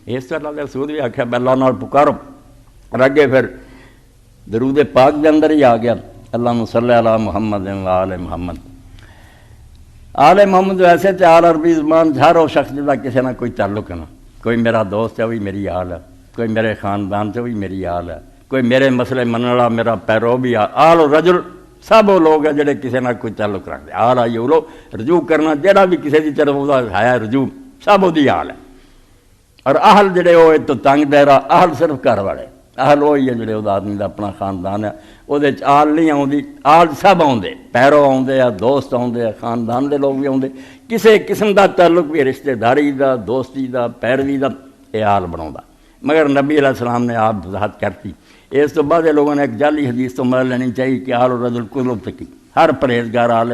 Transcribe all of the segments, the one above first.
اس تو اللہ رسول بھی آخیا اللہ نال پکارو، اور اگے پھر درود پاک کے اندر ہی آ گیا اللہم صلی علی محمد و آل محمد۔ آل محمد ویسے تو آل عربی زبان ہر وہ شخص جا کسی نہ کوئی تعلق ہے نا، کوئی میرا دوست ہے وہی میری آل ہے، کوئی میرے خاندان سے وہی میری آل ہے، کوئی میرے مسئلے مننے والا میرا پیرو بھی آل و رجل سب وہ لوگ ہیں جڑے کسی نہ کوئی تعلق رکھتے آل آئی وہ لوگ رجوع کرنا جہاں بھی کسی کی طرف وہ ہے رجوع سب وہی آل ہے۔ اور اہل جڑے وہ تو تنگ دائرہ اہل صرف گھر والے اہل وہی ہے جڑے وہ آدمی کا اپنا خاندان ہے وہ آل نہیں آتی، آل سب آتے پیرو آتے ہیں، دوست آتے ہیں، خاندان کے لوگ بھی آتے، کسی قسم کا تعلق بھی رشتے داری کا دوستی کا پیروی کا یہ آل بنا، مگر نبی علیہ السلام نے آپ وضاحت کرتی۔ اس تو بعد لوگوں نے ایک جعلی حدیث تو مدد لینی چاہیے کہ آل الرجل کلب تکی ہر پرہیزگار آل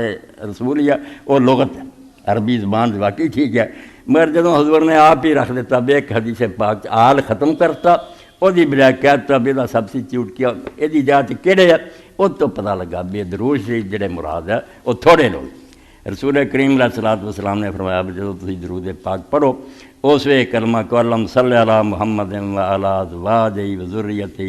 رسول ہی ہے، وہ لغت ہے عربی زبان واقعی ٹھیک ہے، مگر جدوں حضور نے آپ ہی رکھ دیتا بے ایک حدیث پاک آل ختم کرتا وہ بجائے کہتا بھی سبسٹیچیوٹ کیا یہ جات کہڑے ہے وہ تو پتہ لگا بے درود شریف جڑے مراد ہے وہ تھوڑے لوگ۔ رسول کریم علیہ الصلوۃ والسلام نے فرمایا جب تسی درود پاک پڑھو اس وے کلمہ کو اللہم صلی علی محمد و علی ازواجہ و ذریتہ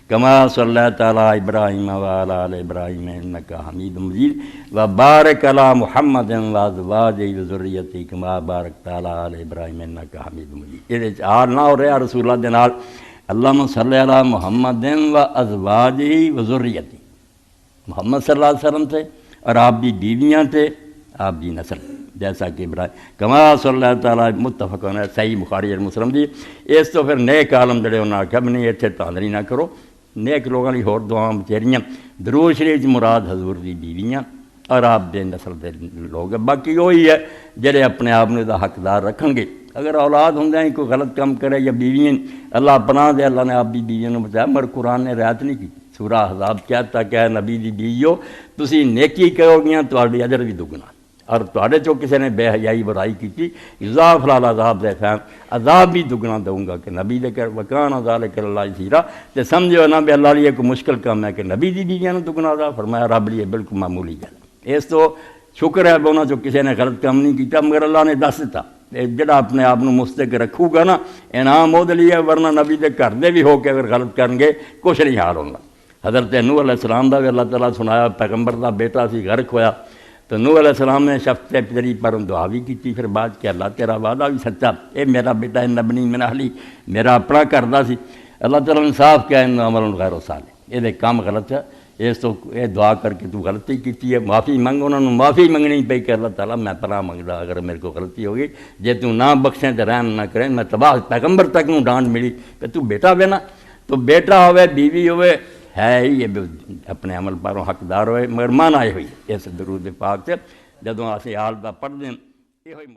کما صلیت علی ابراہیم و علی آل ابراہیم انک حمید مجید و بارک علی محمد و ازواجہ و ذریتہ کما بارکت علی آل ابراہیم انک حمید مجید۔ یہ آل نہ ہو رہا رسول اللہ دے نال اللہم صلی علی محمد و ازواجہ و ذریتہ محمد صلی اللہ علیہ وسلم تھے اور آپ بھی بیویاں تھے آپ بھی نسل جیسا کہ ابراہیم کما صلی اللہ تعالیٰ متفقون صحیح بخاری اور مسلم دی۔ اس تو پھر نیک عالم جڑے انہوں نے آخیا بھی نہیں اتنے تاندری نہ کرو نیک لوگوں کی ہور دعاں بچیریاں درود شریف مراد حضور دی بیویاں اور آپ دے نسل دے لوگ باقی وہی ہے جڑے اپنے آپ نے دا حقدار رکھن گے۔ اگر اولاد ہوندے ہیں کوئی غلط کام کرے یا بیویاں اللہ پناہ دے اللہ نے آپ بھی بیویاں نے بچایا مگر قرآن نے رعایت نہیں کی۔ سورہ احزاب کہتا کہ اے نبی دی بیویو تسی نیکی کرو گیاں تہاڈی اجر بھی دگنا اور تہاڈے چوں کسی نے بے حیائی برائی کی یضاعف لہ عذاب دے خیم عذاب بھی دگنا دوں گا کہ نبی دے کر وکان ذالک اللہ یسیرا تے سمجھو نا بھی اللہ لیے کوئی مشکل کام ہے کہ نبی دی بیویاں نے دگنا عذاب فرمایا رب لیے بالکل معمولی گل۔ اس تو شکر ہے بونا جو کسی نے غلط کام نہیں کیتا مگر اللہ نے دس دیتا جڑا اپنے آپ مستق رکھو گا نا انعام وہ لیے ورنہ نبی دے گھر دے بھی ہو کے اگر غلط کرن گے کچھ نہیں حال ہوگا۔ حضرت نوح علیہ السلام دا بھی اللہ تعالیٰ سنایا پیغمبر دا بیٹا سی غرق ہویا تو نوح علیہ السلام نے شفقت پدری پر دعا بھی کی پھر بعد کہ اللہ تیرا وعدہ بھی سچا اے میرا بیٹا ان بنی من اہلی میرا اپنا کردا سی اللہ تعالیٰ نے صاف کیا ان عمل غیر صالح یہ کام غلط ہے اس تو یہ دعا کر کے تو غلطی کی ہے معافی منگ انہوں نے معافی منگنی پئی کہ اللہ تعالیٰ میں پناہ منگدا اگر میرے کو غلطی ہوگی جے تو نہ بخشیں تو رحم نہ کریں میں تباہ پیغمبر تک نوں ڈانٹ ملی کہ تو بیٹا بے نا تو بیٹا ہوئے بیوی ہوئے ہے ہی یہ اپنے عمل پاروں حقدار ہوئے مگر مانا ہوئی اس درود پاک سے جدوں اسی حال دا پڑھ دیں یہ ہوئی